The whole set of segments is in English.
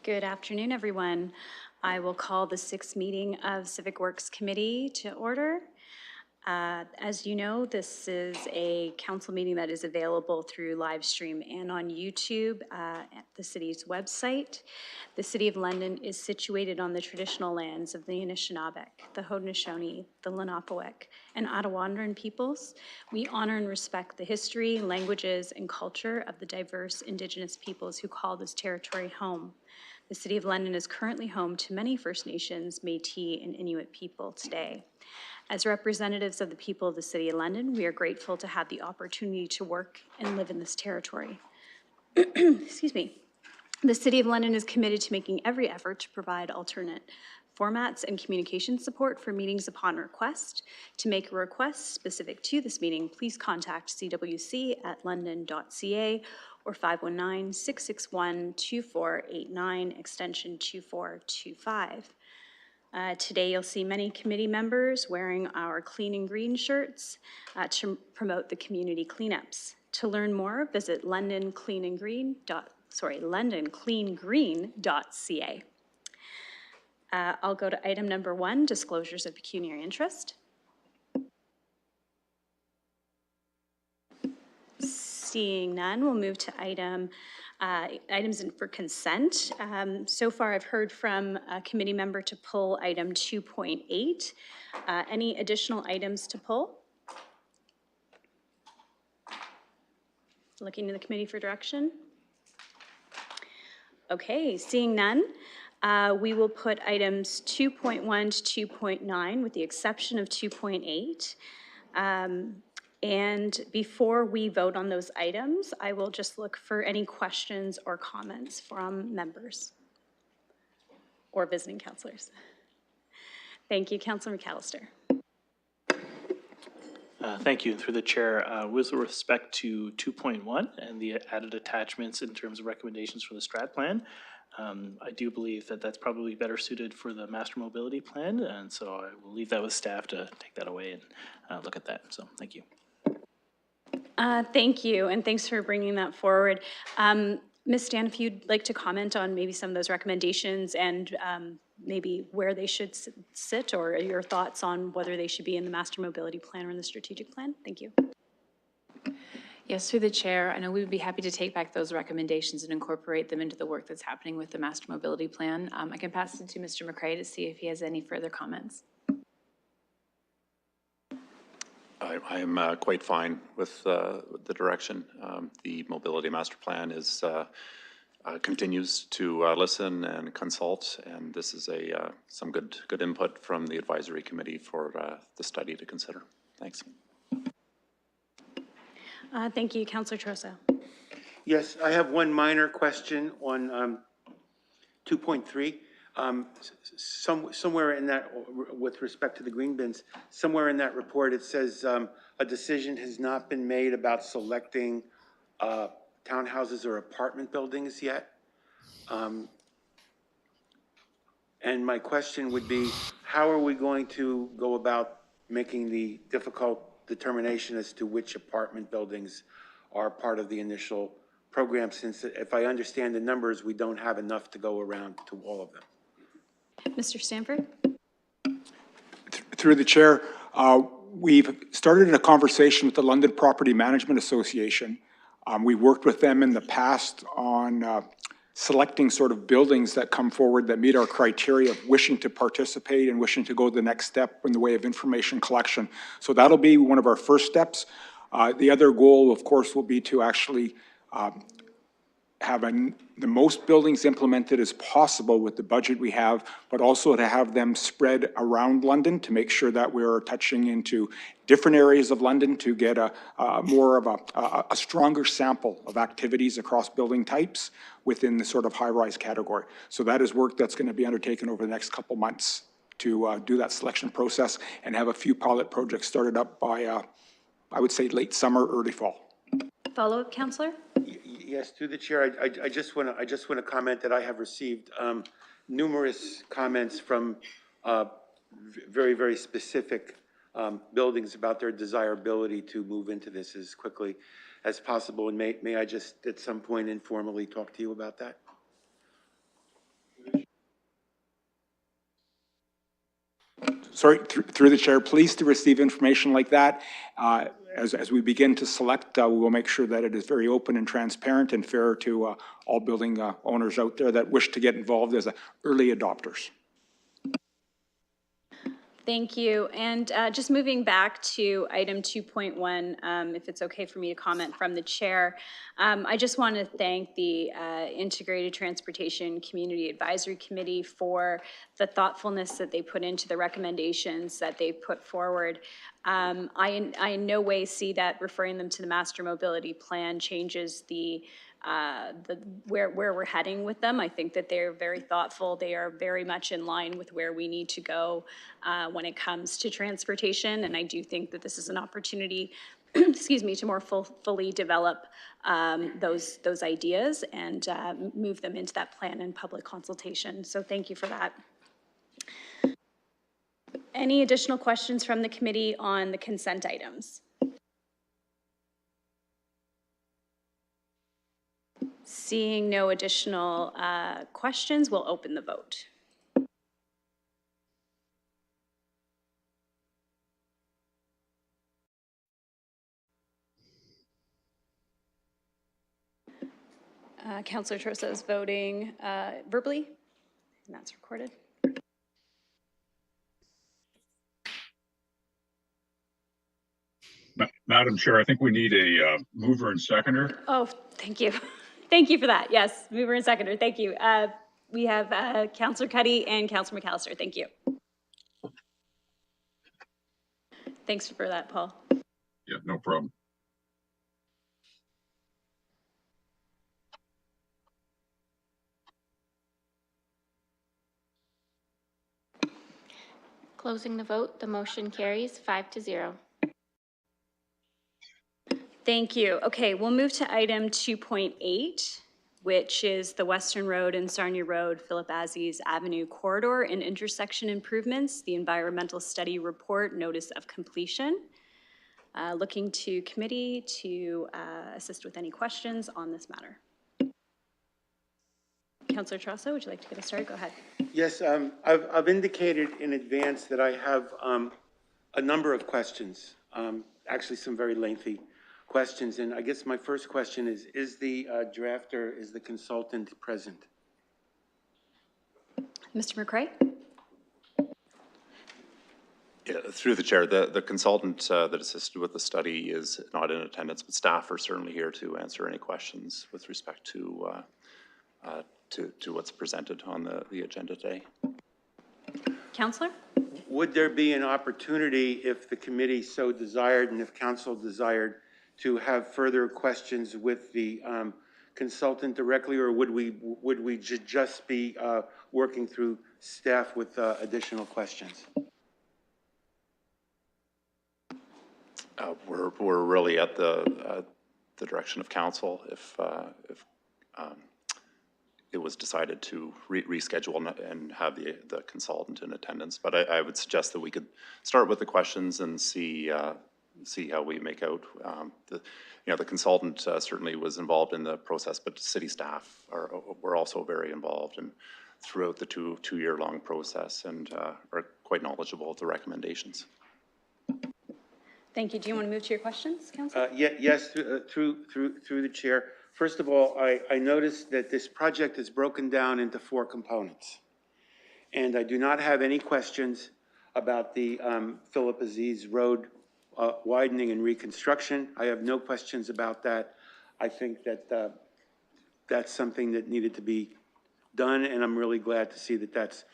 Good afternoon, everyone. I will call the sixth meeting of Civic Works Committee to order. As you know, this is a council meeting that is available through live stream and on YouTube at the city's website. The City of London is situated on the traditional lands of the Anishinaabe, the Haudenosaunee, the Lenape, and Ottawandaran peoples. We honor and respect the history, languages, and culture of the diverse Indigenous peoples who call this territory home. The City of London is currently home to many First Nations, Métis, and Inuit people today. As representatives of the people of the City of London, we are grateful to have the opportunity to work and live in this territory. Excuse me. The City of London is committed to making every effort to provide alternate formats and communication support for meetings upon request. To make a request specific to this meeting, please contact cwc@london.ca or 519-661-2489, extension 2425. Today, you'll see many committee members wearing our clean and green shirts to promote the community cleanups. To learn more, visit londoncleangreen.ca. I'll go to item number 1, disclosures of pecuniary interest. Seeing none, we'll move to items for consent. So far, I've heard from a committee member to pull item 2.8. Any additional items to pull? Looking to the committee for direction. Okay, seeing none, we will put items 2.1 to 2.9 with the exception of 2.8. And before we vote on those items, I will just look for any questions or comments from members or visiting councilors. Thank you, Councilor McAllister. Thank you. Through the chair, with respect to 2.1 and the added attachments in terms of recommendations for the strat plan, I do believe that that's probably better suited for the master mobility plan, and so I will leave that with staff to take that away and look at that. So thank you. Thank you, and thanks for bringing that forward. Ms. Stan, if you'd like to comment on maybe some of those recommendations and maybe where they should sit, or your thoughts on whether they should be in the master mobility plan or in the strategic plan. Thank you. Yes, through the chair, I know we would be happy to take back those recommendations and incorporate them into the work that's happening with the master mobility plan. I can pass it to Mr. McCrae to see if he has any further comments. I am quite fine with the direction. The mobility master plan is continues to listen and consult, and this is some good input from the advisory committee for the study to consider. Thanks. Thank you, Councillor Trosa. Yes, I have one minor question on 2.3. Somewhere in that, with respect to the green bins, somewhere in that report it says a decision has not been made about selecting townhouses or apartment buildings yet. And my question would be, how are we going to go about making the difficult determination as to which apartment buildings are part of the initial program, since if I understand the numbers, we don't have enough to go around to all of them? Mr. Stanford? Through the chair, we've started a conversation with the London Property Management Association. We worked with them in the past on selecting sort of buildings that come forward that meet our criteria of wishing to participate and wishing to go the next step in the way of information collection. So that'll be one of our first steps. The other goal, of course, will be to actually have the most buildings implemented as possible with the budget we have, but also to have them spread around London to make sure that we're touching into different areas of London to get more of a stronger sample of activities across building types within the sort of high-rise category. So that is work that's going to be undertaken over the next couple months to do that selection process and have a few pilot projects started up by, I would say, late summer, early fall. Follow-up, Councillor? Yes, through the chair, I just want to comment that I have received numerous comments from very, very specific buildings about their desirability to move into this as quickly as possible. And may I just at some point informally talk to you about that? through the chair, pleased to receive information like that. As we begin to select, we will make sure that it is very open and transparent and fair to all building owners out there that wish to get involved as early adopters. Thank you. And just moving back to item 2.1, if it's okay for me to comment from the chair, I just want to thank the Integrated Transportation Community Advisory Committee for the thoughtfulness that they put into the recommendations that they put forward. I in no way see that referring them to the Master Mobility Plan changes where we're heading with them. I think that they're very thoughtful. They are very much in line with where we need to go when it comes to transportation. And I do think that this is an opportunity, excuse me, to more fully develop those ideas and move them into that plan and public consultation. So thank you for that. Any additional questions from the committee on the consent items? Seeing no additional questions, we'll open the vote. Councillor Trosa is voting verbally, and that's recorded. Madam Chair, I think we need a mover and seconder. Oh, thank you. Thank you for that. Yes, mover and seconder. Thank you. We have Councillor Cuddy and Councillor McAllister. Thank you. Thanks for that, Paul. Yeah, no problem. Closing the vote, the motion carries 5-0. Thank you. Okay, we'll move to item 2.8, which is the Western Road and Sarnia Road, Philip Aziz Avenue corridor and intersection improvements, the environmental study report notice of completion. Looking to committee to assist with any questions on this matter. Councillor Trosa, would you like to get us started? Go ahead. Yes, I've indicated in advance that I have a number of questions, actually some very lengthy questions. And I guess my first question is the drafter, is the consultant present? Mr. McCray? Yeah, through the chair, the consultant that assisted with the study is not in attendance, but staff are certainly here to answer any questions with respect to what's presented on the agenda today. Councillor? Would there be an opportunity, if the committee so desired and if council desired, to have further questions with the consultant directly, or would we just be working through staff with additional questions? We're really at the direction of council if it was decided to reschedule and have the consultant in attendance. But I would suggest that we could start with the questions and see how we make out. The consultant certainly was involved in the process, but city staff were also very involved and throughout the two-year-long process and are quite knowledgeable of the recommendations. Thank you. Do you want to move to your questions, Councillor? Yes, through the chair. First of all, I noticed that this project is broken down into 4 components. And I do not have any questions about the Philip Aziz Road widening and reconstruction. I have no questions about that. I think that that's something that needed to be done, and I'm really glad to see that that's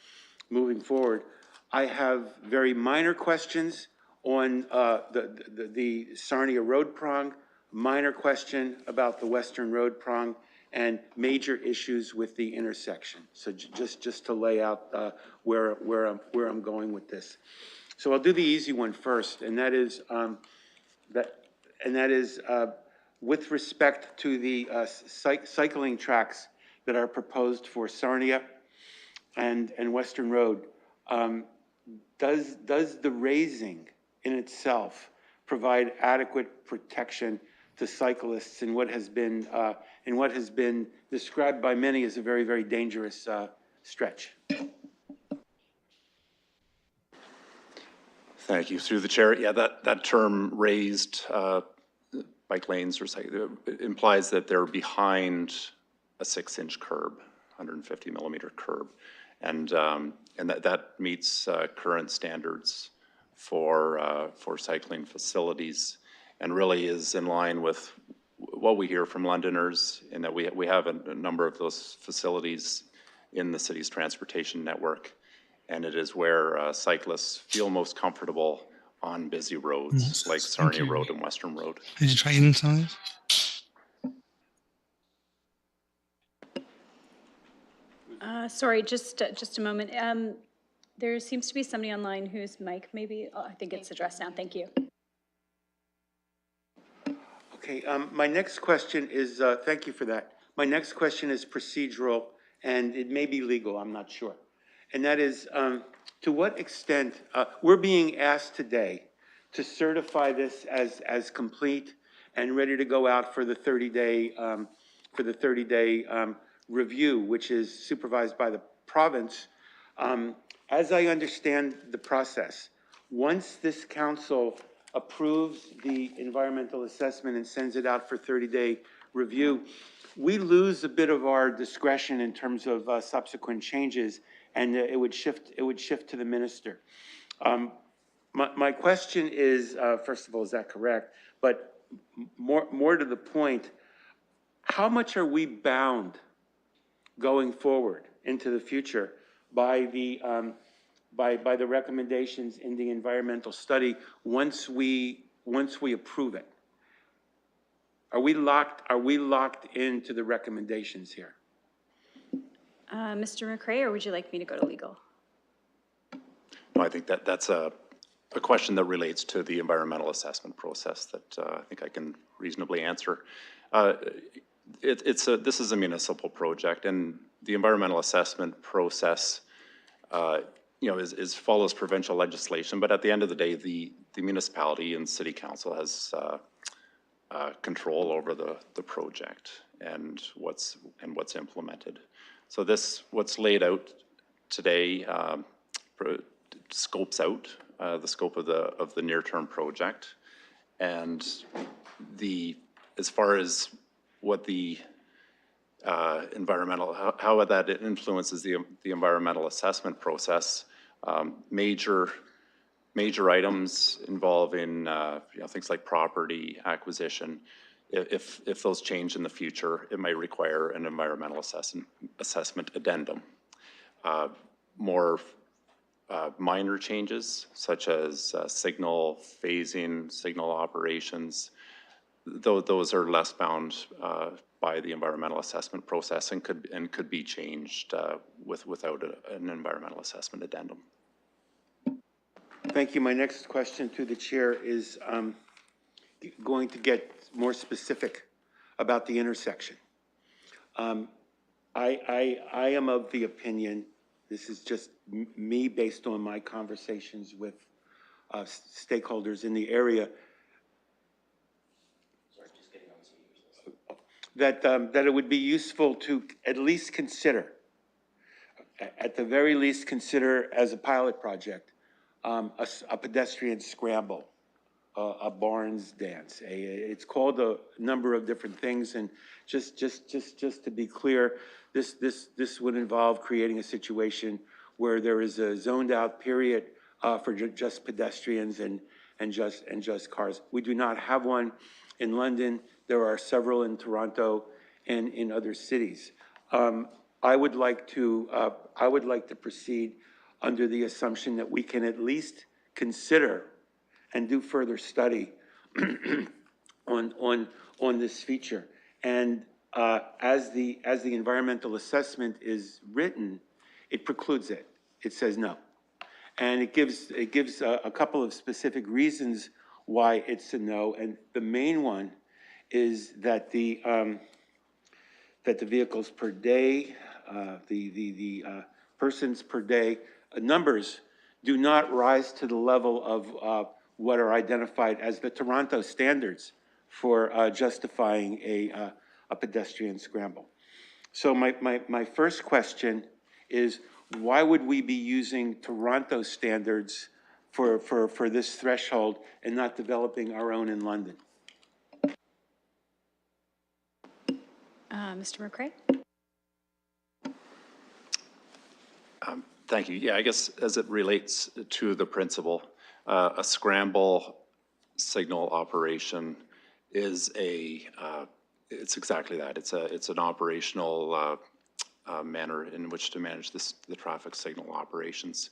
moving forward. I have very minor questions on the Sarnia Road prong, minor question about the Western Road prong, and major issues with the intersection. So just to lay out where I'm going with this. So I'll do the easy one first, and that is with respect to the cycling tracks that are proposed for Sarnia and Western Road. Does the raising in itself provide adequate protection to cyclists in what has been described by many as a very, very dangerous stretch? Thank you. Through the chair, yeah, that term raised bike lanes or it implies that they're behind a 6-inch curb, 150 millimeter curb. And that meets current standards for cycling facilities and really is in line with what we hear from Londoners in that we have a number of those facilities in the city's transportation network. And it is where cyclists feel most comfortable on busy roads like Sarnia Road and Western Road. Did you try eating some of these? Sorry, just a moment. There seems to be somebody online whose mic maybe, oh, I think it's addressed now. Thank you. Okay, my next question is, thank you for that. My next question is procedural, and it may be legal, I'm not sure. And that is, to what extent, we're being asked today to certify this as complete and ready to go out for the 30-day review, which is supervised by the province. As I understand the process, once this council approves the environmental assessment and sends it out for 30-day review, we lose a bit of our discretion in terms of subsequent changes, and it would shift to the minister. My question is, first of all, is that correct? But more to the point, how much are we bound going forward into the future by the recommendations in the environmental study once we approve it? Are we locked into the recommendations here? Mr. McCray, or would you like me to go to legal? No, I think that's a question that relates to the environmental assessment process that I think I can reasonably answer. This is a municipal project, and the environmental assessment process, follows provincial legislation. But at the end of the day, the municipality and city council has control over the project and what's implemented. So what's laid out today scopes out the scope of the near-term project, and as far as what the how that influences the environmental assessment process, major items involving things like property acquisition. If those change in the future, it might require an environmental assessment addendum. More minor changes, such as signal phasing, signal operations, those are less bound by the environmental assessment process and could be changed without an environmental assessment addendum. Thank you. My next question to the chair is going to get more specific about the intersection. I am of the opinion, this is just me based on my conversations with stakeholders in the area, that it would be useful to at least consider, at the very least consider as a pilot project, a pedestrian scramble, a Barnes dance. It's called a number of different things, and just to be clear, this would involve creating a situation where there is a zoned out period for just pedestrians and just cars. We do not have one in London. There are several in Toronto and in other cities. I would like to proceed under the assumption that we can at least consider and do further study on this feature. And as the environmental assessment is written, it precludes it. It says no, and it gives a couple of specific reasons why it's a no. And the main one is that the vehicles per day, the persons per day numbers do not rise to the level of what are identified as the Toronto standards for justifying a pedestrian scramble. So my first question is, why would we be using Toronto standards for this threshold and not developing our own in London? Mr. McCray? Thank you. Yeah, I guess as it relates to the principle, a scramble signal operation is it's exactly that. It's an operational manner in which to manage the traffic signal operations.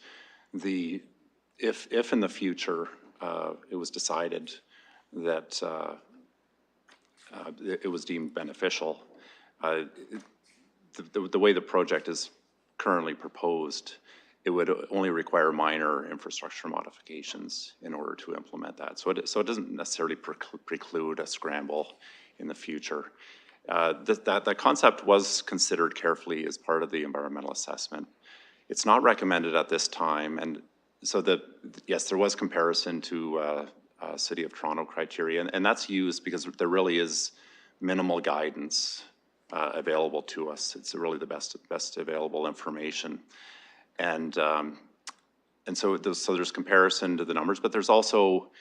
If in the future it was decided that it was deemed beneficial, the way the project is currently proposed, it would only require minor infrastructure modifications in order to implement that. So it doesn't necessarily preclude a scramble in the future. That concept was considered carefully as part of the environmental assessment. It's not recommended at this time, and so yes, there was comparison to City of Toronto criteria, and that's used because there really is minimal guidance available to us. It's really the best available information, and so there's comparison to the numbers, but there's also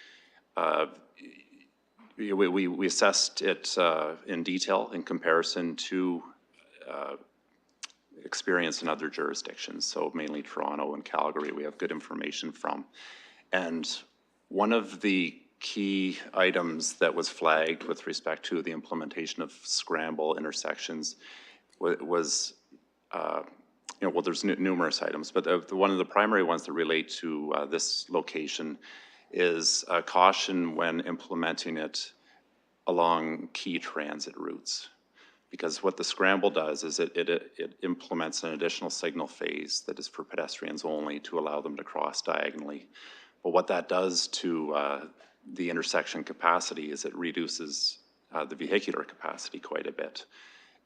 we assessed it in detail in comparison to experience in other jurisdictions, so mainly Toronto and Calgary we have good information from. And one of the key items that was flagged with respect to the implementation of scramble intersections was, well, there's numerous items, but one of the primary ones that relate to this location is caution when implementing it along key transit routes. Because what the scramble does is it implements an additional signal phase that is for pedestrians only to allow them to cross diagonally. But what that does to the intersection capacity is it reduces the vehicular capacity quite a bit.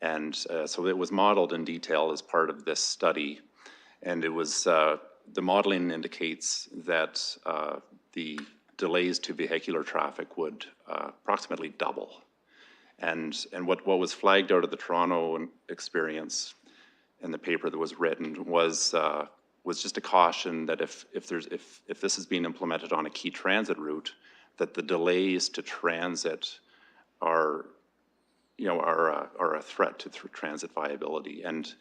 And so it was modeled in detail as part of this study. And it was, the modeling indicates that the delays to vehicular traffic would approximately double. And what was flagged out of the Toronto experience in the paper that was written was just a caution that if this is being implemented on a key transit route, that the delays to transit are a threat to transit viability. And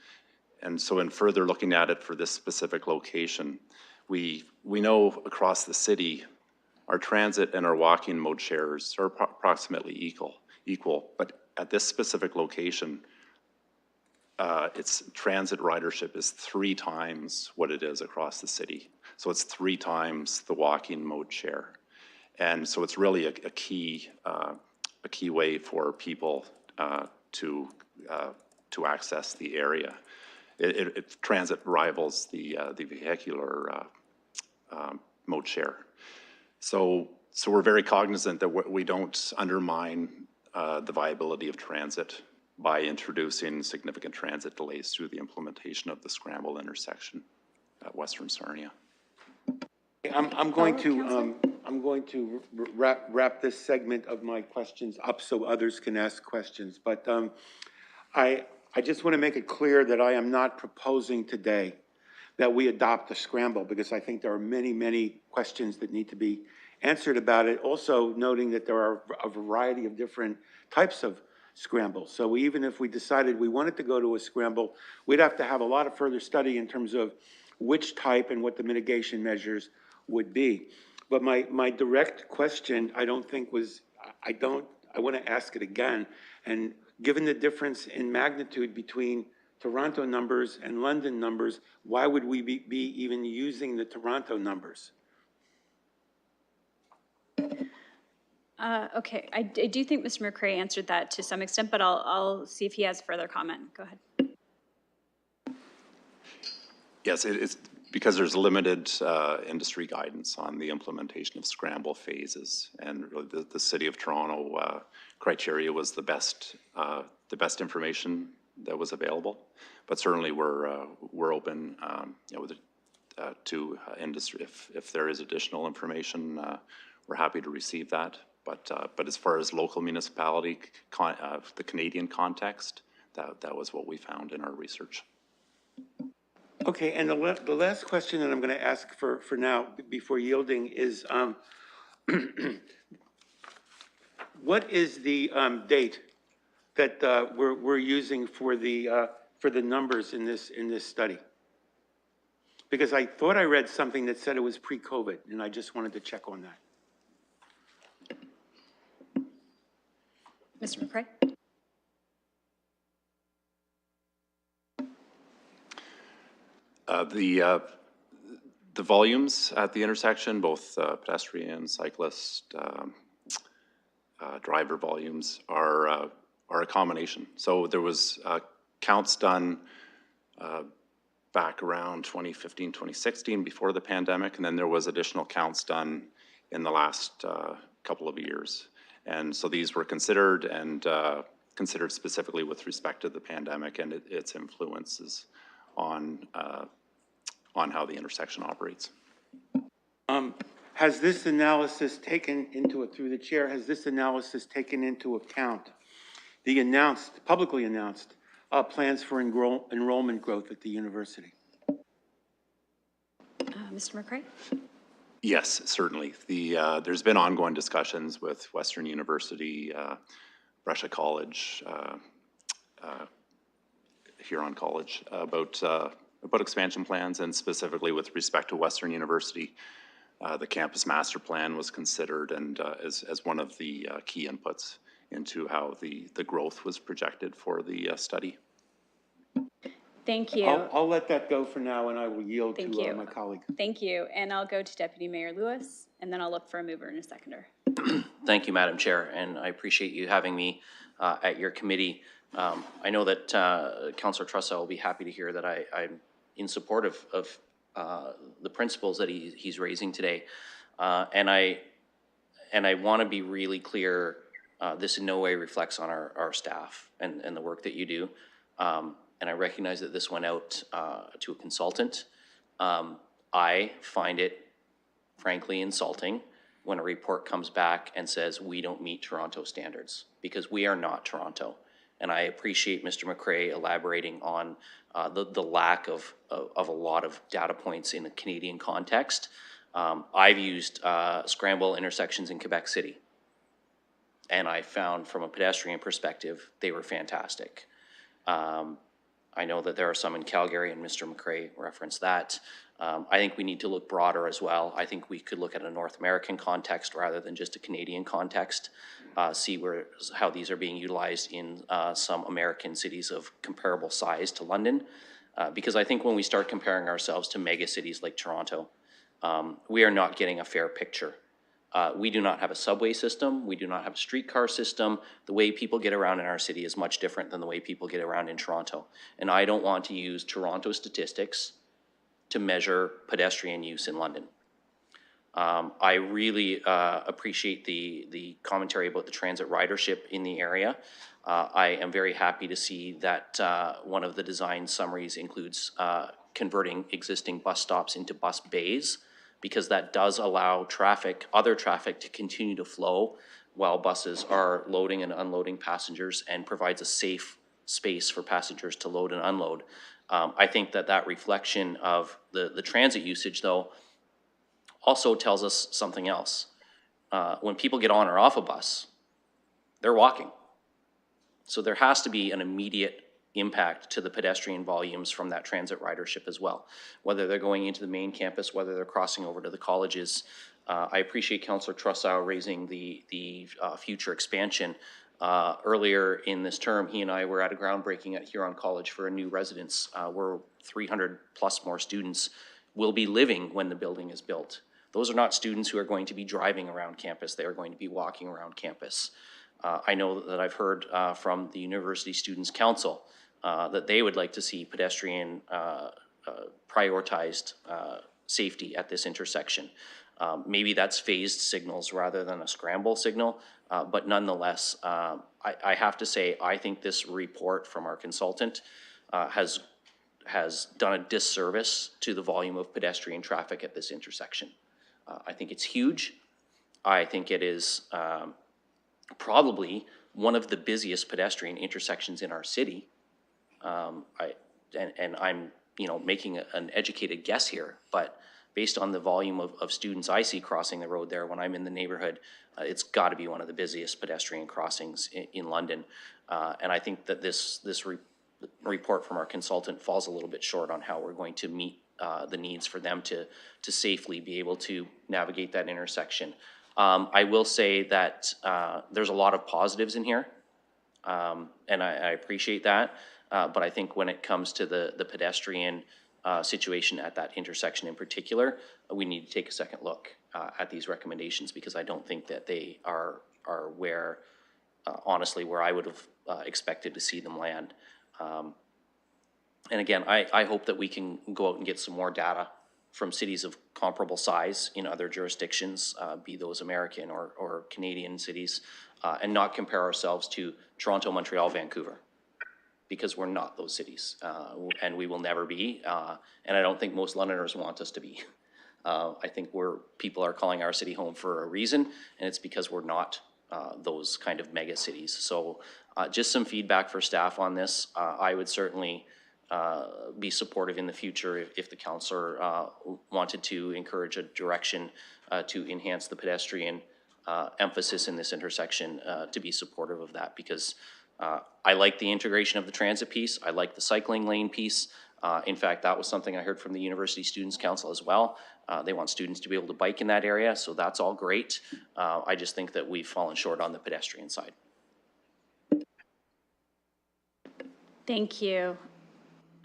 so in further looking at it for this specific location, we know across the city, our transit and our walking mode shares are approximately equal, but at this specific location, its transit ridership is 3 times what it is across the city. So it's 3 times the walking mode share. And so it's really a key way for people to access the area. Transit rivals the vehicular mode share. So we're very cognizant that we don't undermine the viability of transit by introducing significant transit delays through the implementation of the scramble intersection at Western Sarnia. I'm going to wrap this segment of my questions up so others can ask questions. But I just want to make it clear that I am not proposing today that we adopt a scramble, because I think there are many, many questions that need to be answered about it. Also noting that there are a variety of different types of scrambles. So even if we decided we wanted to go to a scramble, we'd have to have a lot of further study in terms of which type and what the mitigation measures would be. But my direct question, I don't think was, I want to ask it again. And given the difference in magnitude between Toronto numbers and London numbers, why would we be even using the Toronto numbers? Okay, I do think Mr. McCray answered that to some extent, but I'll see if he has further comment. Go ahead. Yes, it's because there's limited industry guidance on the implementation of scramble phases, and really the City of Toronto criteria was the best information that was available. But certainly we're open, to industry if there is additional information. We're happy to receive that. But as far as local municipality, the Canadian context, that was what we found in our research. Okay, and the last question that I'm going to ask for now, before yielding, is what is the date that we're using for the numbers in this study? Because I thought I read something that said it was pre-COVID, and I just wanted to check on that. Mr. McCray? The volumes at the intersection, both pedestrian, cyclist, driver volumes are a combination. So there was counts done back around 2015, 2016 before the pandemic, and then there was additional counts done in the last couple of years. And so these were considered and considered specifically with respect to the pandemic and its influences on how the intersection operates. Has this analysis taken into it, through the chair, has this analysis taken into account the publicly announced plans for enrollment growth at the university? Mr. McCray? Yes, certainly. There's been ongoing discussions with Western University, Brescia College, Huron College about expansion plans, and specifically with respect to Western University. The campus master plan was considered and as one of the key inputs into how the growth was projected for the study. Thank you. I'll let that go for now, and I will yield Thank to you. my colleague. Thank you. And I'll go to Deputy Mayor Lewis, and then I'll look for a mover and a seconder. Thank you, Madam Chair, and I appreciate you having me at your committee. I know that Councillor Trussa will be happy to hear that I'm in support of the principles that he's raising today. And I want to be really clear, this in no way reflects on our staff and the work that you do. And I recognize that this went out to a consultant. I find it frankly insulting when a report comes back and says we don't meet Toronto standards, because we are not Toronto. And I appreciate Mr. McCray elaborating on the lack of a lot of data points in a Canadian context. I've used scramble intersections in Quebec City, and I found from a pedestrian perspective, they were fantastic. I know that there are some in Calgary, and Mr. McCray referenced that. I think we need to look broader as well. I think we could look at a North American context rather than just a Canadian context, see how these are being utilized in some American cities of comparable size to London. Because I think when we start comparing ourselves to mega cities like Toronto, we are not getting a fair picture. We do not have a subway system. We do not have a streetcar system. The way people get around in our city is much different than the way people get around in Toronto. And I don't want to use Toronto statistics to measure pedestrian use in London. I really appreciate the commentary about the transit ridership in the area. I am very happy to see that one of the design summaries includes converting existing bus stops into bus bays, because that does allow other traffic to continue to flow while buses are loading and unloading passengers, and provides a safe space for passengers to load and unload. I think that reflection of the transit usage, though, also tells us something else. When people get on or off a bus, they're walking. So there has to be an immediate impact to the pedestrian volumes from that transit ridership as well, whether they're going into the main campus, whether they're crossing over to the colleges. I appreciate Councillor Trussau raising the future expansion. Earlier in this term, he and I were at a groundbreaking at Huron College for a new residence where 300 plus more students will be living when the building is built. Those are not students who are going to be driving around campus. They are going to be walking around campus. I know that I've heard from the University Students' Council that they would like to see pedestrian prioritized safety at this intersection. Maybe that's phased signals rather than a scramble signal, but nonetheless, I have to say, I think this report from our consultant has done a disservice to the volume of pedestrian traffic at this intersection. I think it's huge. I think it is probably one of the busiest pedestrian intersections in our city. And I'm making an educated guess here, but based on the volume of students I see crossing the road there when I'm in the neighborhood, it's got to be one of the busiest pedestrian crossings in London. And I think that this report from our consultant falls a little bit short on how we're going to meet the needs for them to safely be able to navigate that intersection. I will say that there's a lot of positives in here, and I appreciate that. But I think when it comes to the pedestrian situation at that intersection in particular, we need to take a second look at these recommendations, because I don't think that they are where, honestly, where I would have expected to see them land. And again, I hope that we can go out and get some more data from cities of comparable size in other jurisdictions, be those American or Canadian cities, and not compare ourselves to Toronto, Montreal, Vancouver, because we're not those cities, and we will never be, and I don't think most Londoners want us to be. I think people are calling our city home for a reason, and it's because we're not those kind of mega cities. So just some feedback for staff on this. I would certainly be supportive in the future if the councillor wanted to encourage a direction to enhance the pedestrian emphasis in this intersection, to be supportive of that, because I like the integration of the transit piece. I like the cycling lane piece. In fact, that was something I heard from the University Students' Council as well. They want students to be able to bike in that area, so that's all great. I just think that we've fallen short on the pedestrian side. Thank you.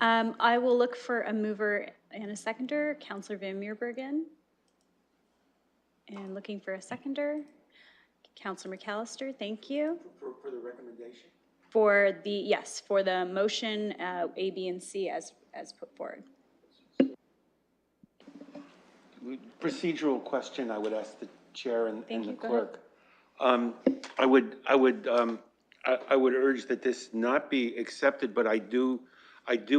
I will look for a mover and a seconder. Councillor Van Meerbergen. And looking for a seconder. Councillor McAllister, thank you. For the recommendation? Yes, for the motion A, B, and C as put forward. Procedural question I would ask the chair and the Go clerk. I would urge that this not be accepted, but I do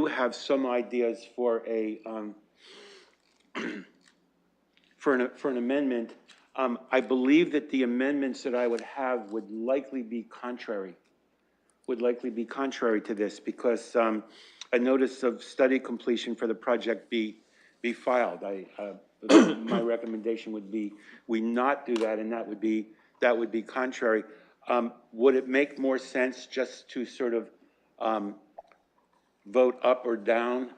have some ideas for a for an amendment. I believe that the amendments that I would have would likely be contrary to this, because a notice of study completion for the project be filed. My recommendation would be we not do that, and that would be contrary. Would it make more sense just to sort of vote up or down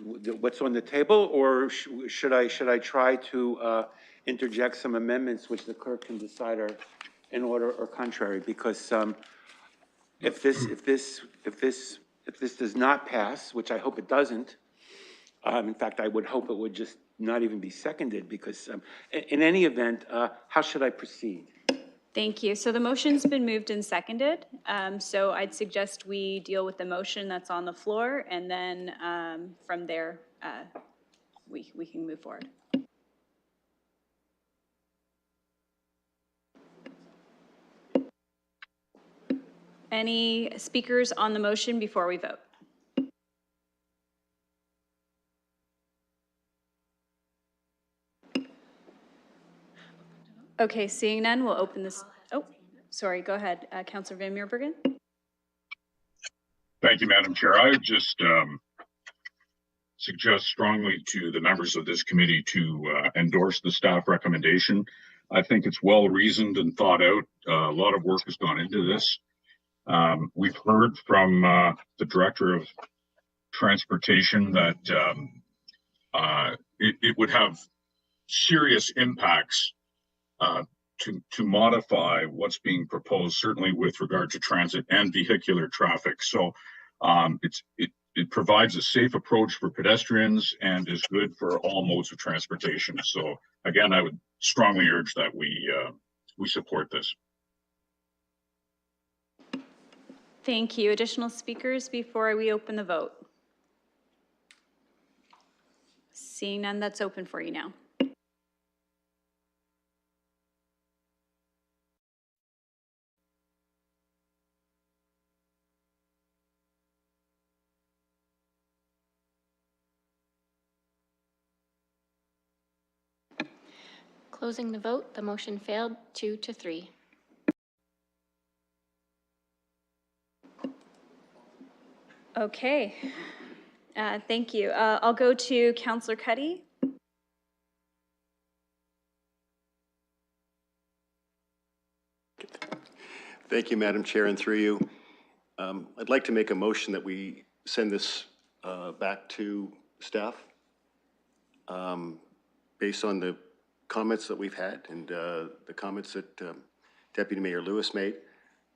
what's on the table, or should I try to interject some amendments which the clerk can decide are in order or contrary? Because if this does not pass, which I hope it doesn't, in fact, I would hope it would just not even be seconded, because in any event, how should I proceed? Thank you. So the motion's been moved and seconded. So I'd suggest we deal with the motion that's on the floor, and then from there, we can move forward. Any speakers on the motion before we vote? Okay, seeing none, we'll open this. Oh, sorry, go ahead, Councillor Van Meerbergen. Thank you, Madam Chair. I would just suggest strongly to the members of this committee to endorse the staff recommendation. I think it's well reasoned and thought out. A lot of work has gone into this. We've heard from the Director of Transportation that it would have serious impacts to modify what's being proposed, certainly with regard to transit and vehicular traffic. So it provides a safe approach for pedestrians and is good for all modes of transportation. So again, I would strongly urge that we support this. Thank you. Additional speakers before we open the vote? Seeing none, that's open for you now. Closing the vote, the motion failed 2-3. Okay. Thank you. I'll go to Counselor Cuddy. Thank you, Madam Chair, and through you. I'd like to make a motion that we send this back to staff based on the comments that we've had and the comments that Deputy Mayor Lewis made,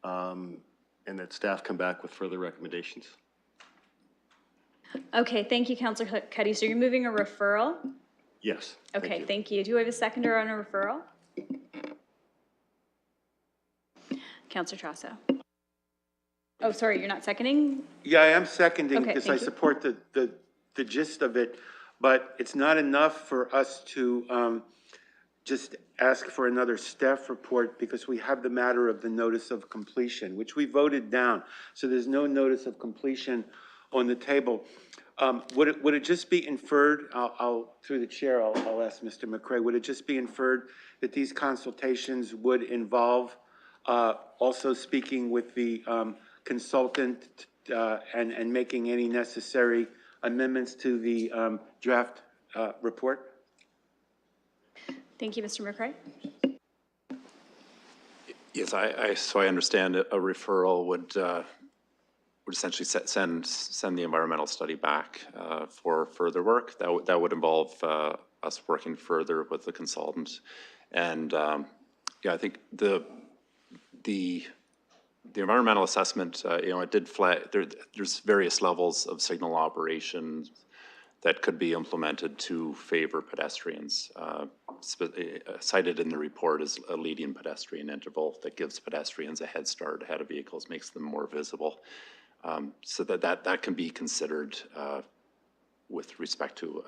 and that staff come back with further recommendations. Okay, thank you, Counselor Cuddy. So you're moving a referral? Yes. Okay, thank you. Do we have a seconder on a referral? Counselor Trasso. Oh, sorry, you're not seconding? Yeah, I am seconding Okay, because I thank you. support the gist of it, but it's not enough for us to just ask for another staff report because we have the matter of the notice of completion, which we voted down. So there's no notice of completion on the table. Would it just be inferred, through the chair, I'll ask Mr. McCray, would it just be inferred that these consultations would involve also speaking with the consultant and making any necessary amendments to the draft report? Thank you, Mr. McCray. Yes, so I understand a referral would essentially send the environmental study back for further work. That would involve us working further with the consultant. And yeah, I think the environmental assessment, it did flag, there's various levels of signal operations that could be implemented to favor pedestrians. Cited in the report is a leading pedestrian interval that gives pedestrians a head start ahead of vehicles, makes them more visible. So that can be considered with respect to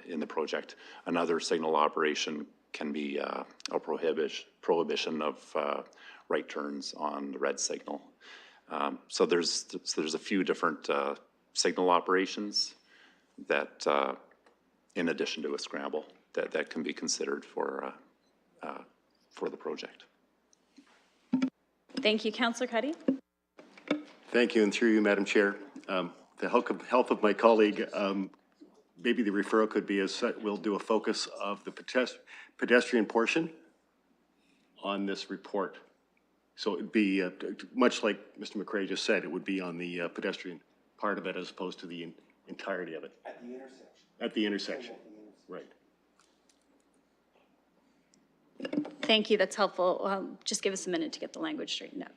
in the project. Another signal operation can be a prohibition of right turns on the red signal. So there's a few different signal operations that, in addition to a scramble, that can be considered for the project. Thank you, Counselor Cuddy. Thank you, and through you, Madam Chair. The health of my colleague, maybe the referral could be we'll do a focus of the pedestrian portion on this report. So it'd be much like Mr. McCray just said, it would be on the pedestrian part of it as opposed to the entirety of it. At the intersection. At the intersection, right. Thank you, that's helpful. Just give us a minute to get the language straightened out.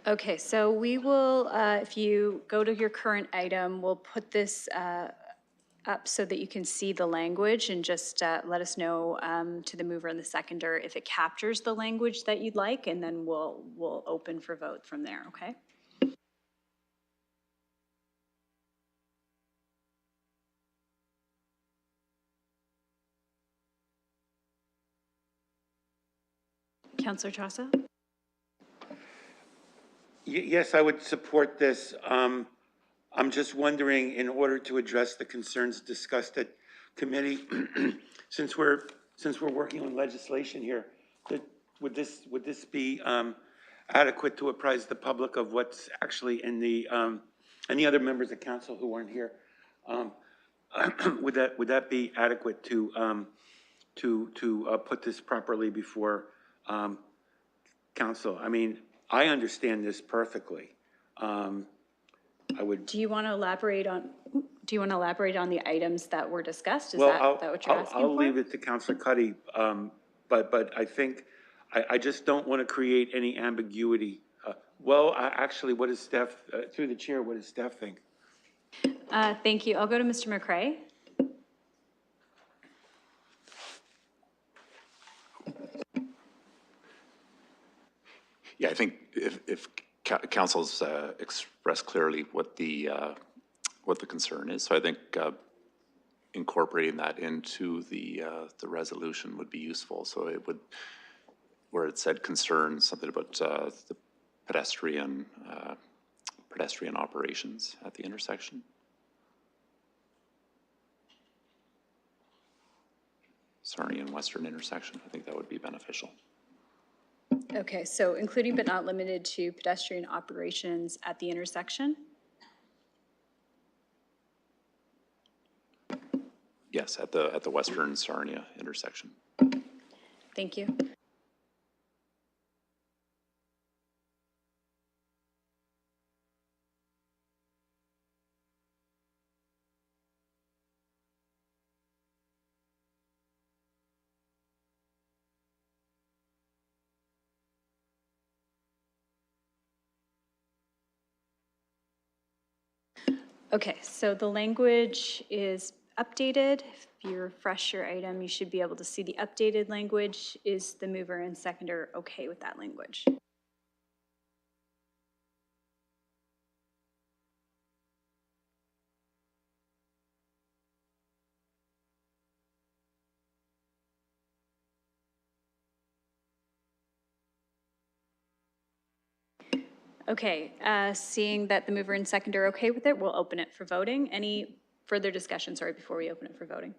Okay, so we will, if you go to your current item, we'll put this up so that you can see the language and just let us know to the mover and the seconder if it captures the language that you'd like, and then we'll open for vote from there, okay? Councillor Trosso? Yes, I would support this. I'm just wondering, in order to address the concerns discussed at committee, since we're working on legislation here, would this be adequate to apprise the public of what's actually in the and the other members of council who weren't here? Would that be adequate to put this properly before council? I mean, I understand this perfectly. I would. Do you want to elaborate on the items that were discussed? Is Well, that what you're asking for? I'll leave it to Councilor Cuddy, but I think, I just don't want to create any ambiguity. Actually, what does Steph, through the chair, what does Steph think? Thank you. I'll go to Mr. McCray. Yeah, I think if council's expressed clearly what the concern is, so I think incorporating that into the resolution would be useful. So it would, where it said concerns, something about the pedestrian operations at the intersection. Sarnia and Western intersection, I think that would be beneficial. Okay, so including but not limited to pedestrian operations at the intersection? Yes, at the Western Sarnia intersection. Thank you. Okay, so the language is updated. If you refresh your item, you should be able to see the updated language. Is the mover and seconder okay with that language? Okay, seeing that the mover and seconder are okay with it, we'll open it for voting. Any further discussion, sorry, before we open it for voting?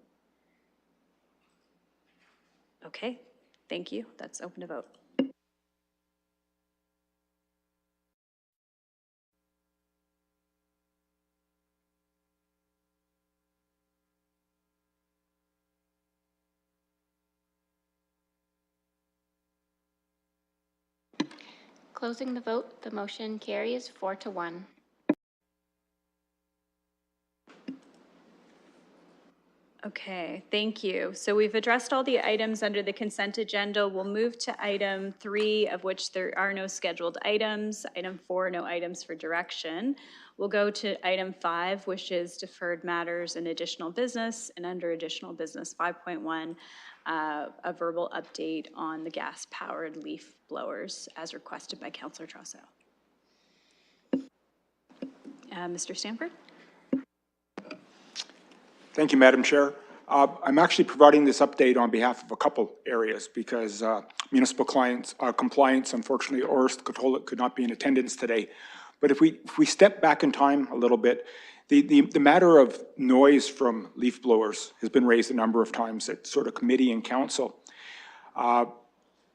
Okay, thank you. That's open to vote. Closing the vote, the motion carries 4-1. Okay, thank you. So we've addressed all the items under the consent agenda. We'll move to item 3, of which there are no scheduled items. Item 4, no items for direction. We'll go to item 5, which is deferred matters and additional business. And under additional business 5.1, a verbal update on the gas-powered leaf blowers as requested by Councillor Trosso. Mr. Stanford? Thank you, Madam Chair. I'm actually providing this update on behalf of a couple areas because municipal compliance, unfortunately, Orest could not be in attendance today. But if we step back in time a little bit, the matter of noise from leaf blowers has been raised a number of times at sort of committee and council.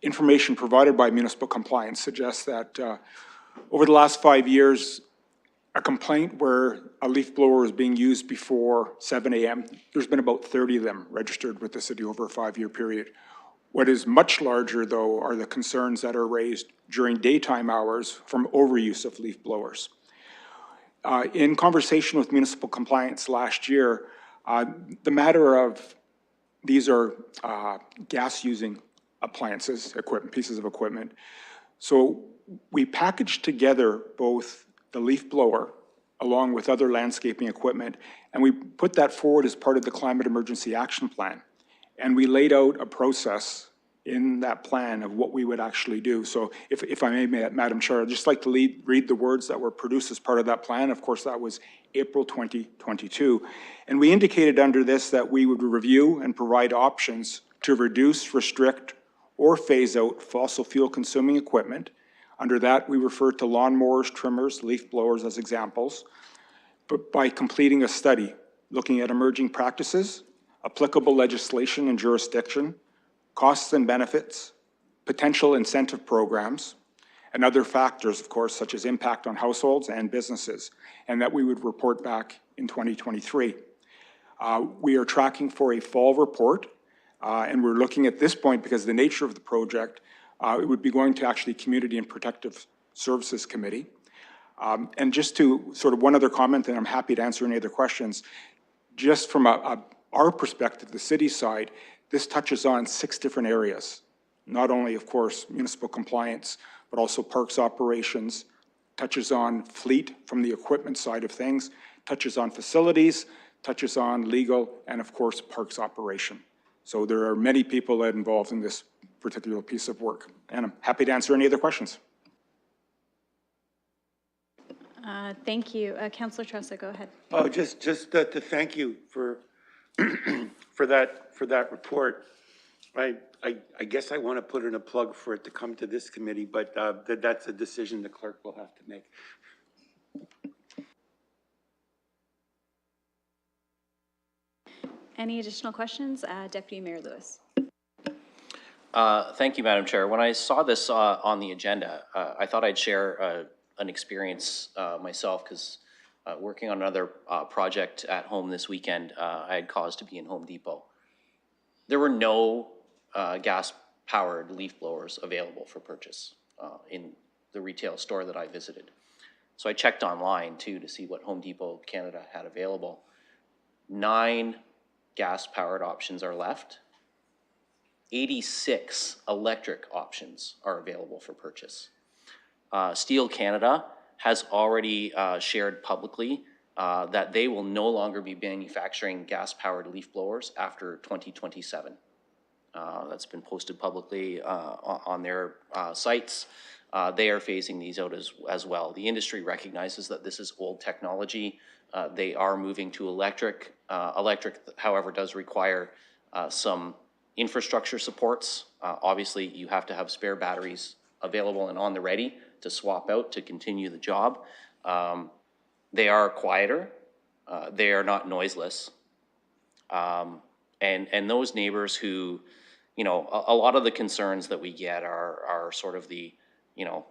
Information provided by municipal compliance suggests that over the last 5 years, a complaint where a leaf blower is being used before 7 a.m., there's been about 30 of them registered with the city over a 5-year period. What is much larger, though, are the concerns that are raised during daytime hours from overuse of leaf blowers. In conversation with municipal compliance last year, the matter of these are gas-using appliances, pieces of equipment. So we packaged together both the leaf blower along with other landscaping equipment, and we put that forward as part of the Climate Emergency Action Plan. And we laid out a process in that plan of what we would actually do. So if I may, Madam Chair, I'd just like to read the words that were produced as part of that plan. Of course, that was April 2022. And we indicated under this that we would review and provide options to reduce, restrict, or phase out fossil fuel consuming equipment. Under that, we refer to lawnmowers, trimmers, leaf blowers as examples, but by completing a study looking at emerging practices, applicable legislation and jurisdiction, costs and benefits, potential incentive programs, and other factors, of course, such as impact on households and businesses, and that we would report back in 2023. We are tracking for a fall report, and we're looking at this point, because of the nature of the project, it would be going to actually Community and Protective Services Committee. And just to sort of one other comment, and I'm happy to answer any other questions, just from our perspective, the city side, this touches on 6 different areas. Not only, of course, municipal compliance, but also parks operations, touches on fleet from the equipment side of things, touches on facilities, touches on legal, and of course, parks operation. So there are many people that are involved in this particular piece of work. And I'm happy to answer any other questions. Thank you. Councillor Tressa, go ahead. Oh, just to thank you for for that report. I guess I want to put in a plug for it to come to this committee, but that's a decision the clerk will have to make. Any additional questions? Deputy Mayor Lewis. Thank you, Madam Chair. When I saw this on the agenda, I thought I'd share an experience myself, because working on another project at home this weekend, I had cause to be in Home Depot. There were no gas-powered leaf blowers available for purchase in the retail store that I visited. So I checked online too to see what Home Depot Canada had available. 9 gas-powered options are left. 86 electric options are available for purchase. Steel Canada has already shared publicly that they will no longer be manufacturing gas-powered leaf blowers after 2027. That's been posted publicly on their sites. They are phasing these out as well. The industry recognizes that this is old technology. They are moving to electric. Electric, however, does require some infrastructure supports. Obviously, you have to have spare batteries available and on the ready to swap out to continue the job. They are quieter. They are not noiseless. And those neighbors who, you know, a lot of the concerns that we get are sort of the, you know,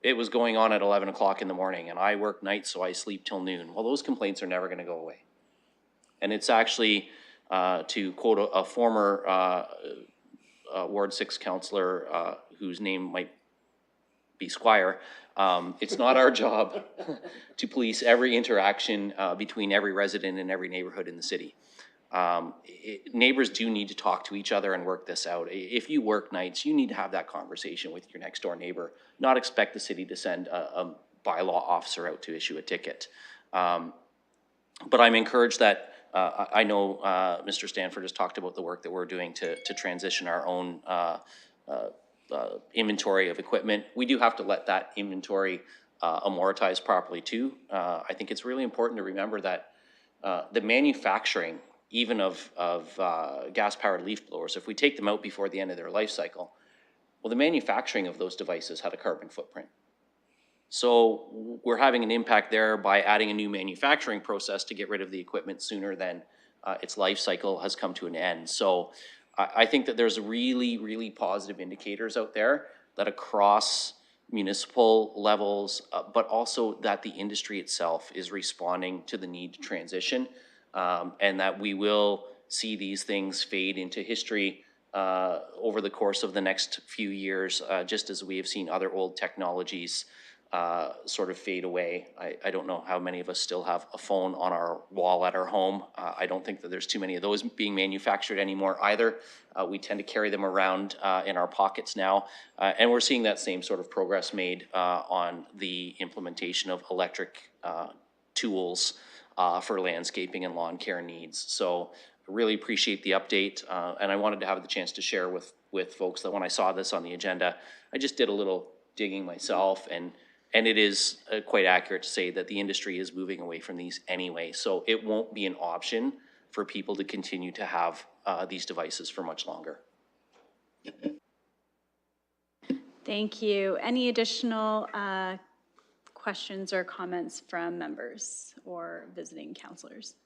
it was going on at 11 o'clock in the morning and I work nights, so I sleep till noon. Well, those complaints are never going to go away. And it's actually, to quote a former Ward 6 councillor whose name might be Squire, it's not our job to police every interaction between every resident in every neighborhood in the city. Neighbors do need to talk to each other and work this out. If you work nights, you need to have that conversation with your next door neighbor, not expect the city to send a bylaw officer out to issue a ticket. But I'm encouraged that I know Mr. Stanford has talked about the work that we're doing to transition our own inventory of equipment. We do have to let that inventory amortize properly too. I think it's really important to remember that the manufacturing, even of gas-powered leaf blowers, if we take them out before the end of their life cycle, well, the manufacturing of those devices had a carbon footprint. So we're having an impact there by adding a new manufacturing process to get rid of the equipment sooner than its life cycle has come to an end. So I think that there's really, really positive indicators out there that across municipal levels, but also that the industry itself is responding to the need to transition, and that we will see these things fade into history over the course of the next few years, just as we have seen other old technologies sort of fade away. I don't know how many of us still have a phone on our wall at our home. I don't think that there's too many of those being manufactured anymore either. We tend to carry them around in our pockets now. And we're seeing that same sort of progress made on the implementation of electric tools for landscaping and lawn care needs. So I really appreciate the update. And I wanted to have the chance to share with folks that when I saw this on the agenda, I just did a little digging myself, and it is quite accurate to say that the industry is moving away from these anyway. So it won't be an option for people to continue to have these devices for much longer. Thank you. Any additional questions or comments from members or visiting counselors?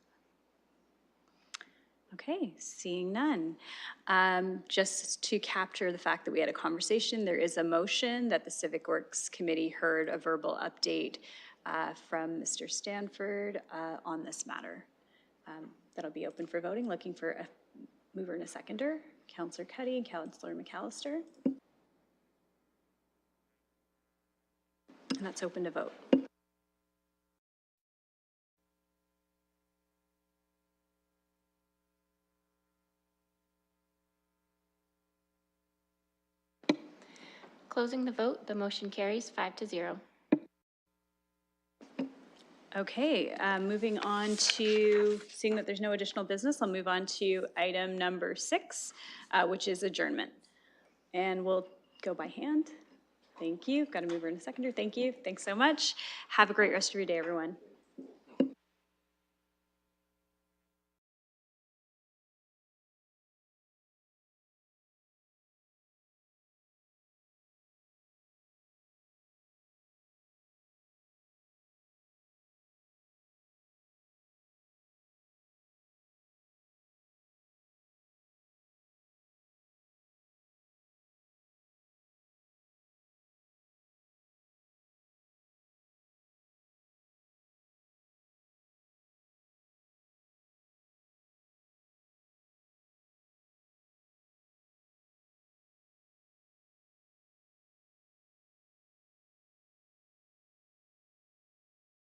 Okay, seeing none. Just to capture the fact that we had a conversation, there is a motion that the Civic Works Committee heard a verbal update from Mr. Stanford on this matter. That'll be open for voting. Looking for a mover and a seconder. Councillor Cuddy and Councillor McAllister. And that's open to vote. Closing the vote, the motion carries 5-0. Okay, moving on to, seeing that there's no additional business, I'll move on to item number 6, which is adjournment. And we'll go by hand. Thank you. Got a mover and a seconder. Thank you. Thanks so much. Have a great rest of your day, everyone.